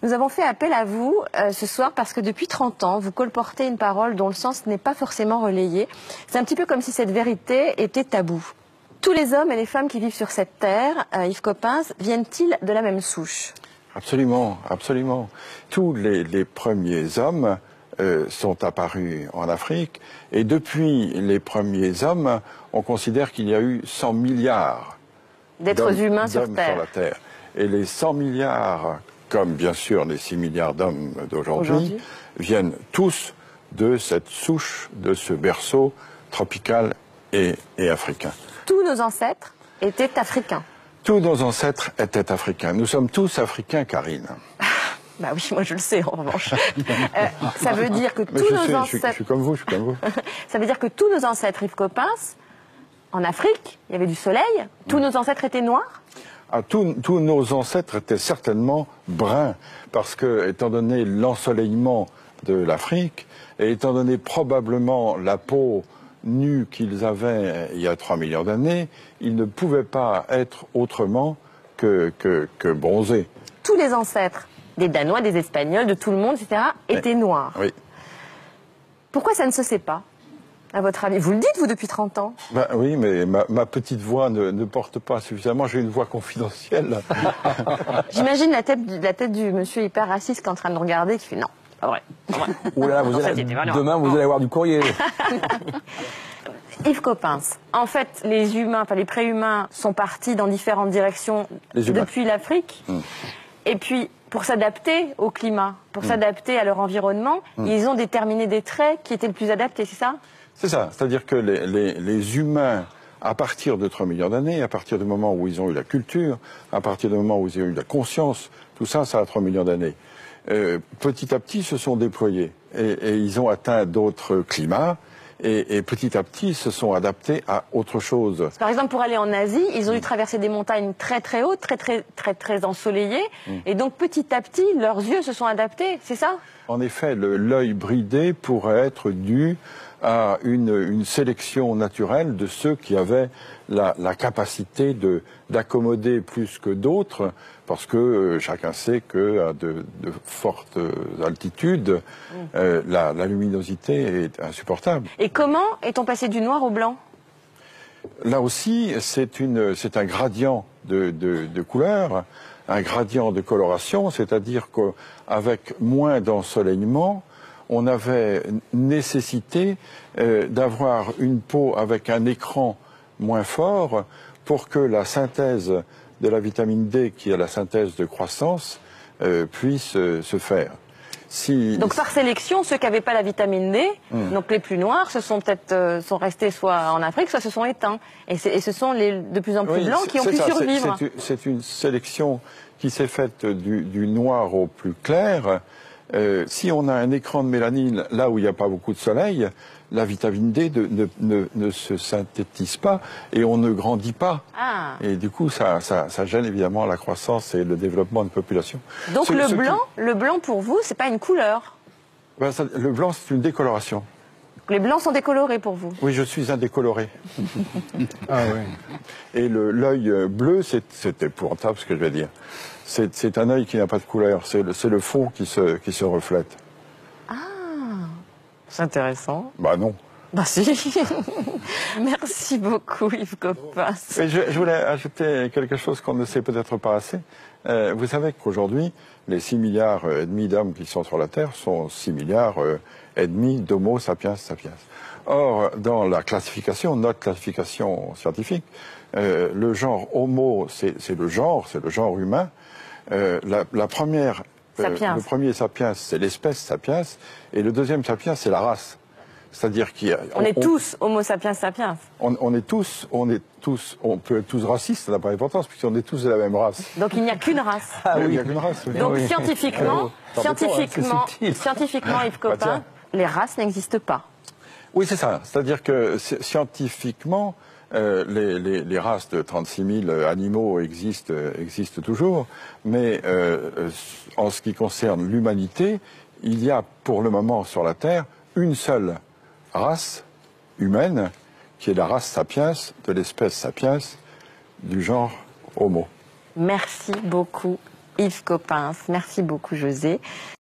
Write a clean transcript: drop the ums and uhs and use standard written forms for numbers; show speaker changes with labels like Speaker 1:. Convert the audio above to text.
Speaker 1: Nous avons fait appel à vous ce soir parce que depuis 30 ans, vous colportez une parole dont le sens n'est pas forcément relayé. C'est un petit peu comme si cette vérité était taboue. Tous les hommes et les femmes qui vivent sur cette terre, Yves Coppens, viennent-ils de la même souche?
Speaker 2: Absolument, absolument. Tous les premiers hommes sont apparus en Afrique et depuis les premiers hommes, on considère qu'il y a eu 100 milliards
Speaker 1: d'êtres humains sur
Speaker 2: la Terre. Et les 100 milliards, comme bien sûr les 6 milliards d'hommes d'aujourd'hui, viennent tous de cette souche, de ce berceau tropical et africain.
Speaker 1: Tous nos ancêtres étaient africains.
Speaker 2: Tous nos ancêtres étaient africains. Nous sommes tous africains, Karine.
Speaker 1: Bah oui, moi je le sais en revanche. Ça veut dire que tous nos ancêtres...
Speaker 2: Je suis comme vous,
Speaker 1: Ça veut dire que tous nos ancêtres, Yves Coppens, en Afrique, il y avait du soleil, tous nos ancêtres étaient noirs?
Speaker 2: Tous nos ancêtres étaient certainement bruns, parce que, étant donné l'ensoleillement de l'Afrique, et étant donné probablement la peau nue qu'ils avaient il y a 3 millions d'années, ils ne pouvaient pas être autrement que bronzés.
Speaker 1: Tous les ancêtres, des Danois, des Espagnols, de tout le monde, etc., étaient noirs.
Speaker 2: Oui.
Speaker 1: Pourquoi ça ne se sait pas, à votre avis? Vous le dites, vous, depuis 30 ans.
Speaker 2: Ben oui, mais ma petite voix ne porte pas suffisamment. J'ai une voix confidentielle.
Speaker 1: J'imagine la tête du monsieur hyper raciste qui est en train de regarder, qui fait non. Pas vrai.
Speaker 3: Oula, demain, vous allez avoir du courrier.
Speaker 1: Yves Coppens, en fait, les humains, enfin les préhumains, sont partis dans différentes directions depuis l'Afrique. Et puis, pour s'adapter au climat, pour s'adapter à leur environnement, ils ont déterminé des traits qui étaient le plus adaptés, c'est ça?
Speaker 2: C'est ça. C'est-à-dire que les humains, à partir de 3 millions d'années, à partir du moment où ils ont eu la culture, à partir du moment où ils ont eu la conscience, tout ça, ça a 3 millions d'années. Petit à petit se sont déployés et ils ont atteint d'autres climats et petit à petit se sont adaptés à autre chose.
Speaker 1: Par exemple, pour aller en Asie, ils ont dû traverser des montagnes très très hautes, très ensoleillées, et donc petit à petit, leurs yeux se sont adaptés, c'est ça?
Speaker 2: En effet, l'œil bridé pourrait être dû à une sélection naturelle de ceux qui avaient la capacité d'accommoder plus que d'autres, parce que chacun sait qu'à de fortes altitudes, la luminosité est insupportable.
Speaker 1: Et comment est-on passé du noir au blanc?
Speaker 2: Là aussi, c'est un gradient de couleur, un gradient de coloration, c'est-à-dire qu'avec moins d'ensoleillement, on avait nécessité d'avoir une peau avec un écran moins fort pour que la synthèse de la vitamine D, qui est la synthèse de croissance, puisse se faire.
Speaker 1: Donc par sélection, ceux qui n'avaient pas la vitamine D, donc les plus noirs, sont restés soit en Afrique, soit se sont éteints. Et ce sont les de plus en plus blancs qui ont pu survivre.
Speaker 2: C'est une sélection qui s'est faite du noir au plus clair. Si on a un écran de mélanine là où il n'y a pas beaucoup de soleil, la vitamine D ne se synthétise pas et on ne grandit pas. Et du coup, ça gêne évidemment la croissance et le développement de population.
Speaker 1: Donc le blanc pour vous, c'est pas une couleur?
Speaker 2: Le blanc, c'est une décoloration.
Speaker 1: Les blancs sont décolorés pour vous?
Speaker 2: Oui, je suis un décoloré.
Speaker 3: Ah oui.
Speaker 2: Et l'œil bleu, c'est épouvantable ce que je vais dire. C'est un œil qui n'a pas de couleur, c'est le fond qui se reflète.
Speaker 1: Ah, c'est intéressant.
Speaker 2: Bah non.
Speaker 1: Bah si. Merci beaucoup Yves Coppens.
Speaker 2: Je voulais ajouter quelque chose qu'on ne sait peut-être pas assez. Vous savez qu'aujourd'hui, les 6 milliards et demi d'hommes qui sont sur la Terre sont 6 milliards et demi d'Homo sapiens sapiens. Or, dans la classification, notre classification scientifique, le genre Homo, c'est le genre humain. Le premier sapiens, c'est l'espèce sapiens, et le deuxième sapiens, c'est la race. C'est-à-dire
Speaker 1: on est tous Homo sapiens sapiens.
Speaker 2: On peut être tous racistes, ça n'a pas d'importance, puisqu'on est tous de la même race.
Speaker 1: Donc il n'y a qu'une race.
Speaker 2: Ah oui, il n'y a qu'une race. Oui.
Speaker 1: Donc scientifiquement, Yves Coppens, les races n'existent pas.
Speaker 2: Oui, c'est ça. C'est-à-dire que scientifiquement, les races de 36 000 animaux existent toujours, mais en ce qui concerne l'humanité, il y a pour le moment sur la Terre une seule race humaine, qui est la race sapiens, de l'espèce sapiens, du genre Homo.
Speaker 1: Merci beaucoup Yves Coppens. Merci beaucoup, José.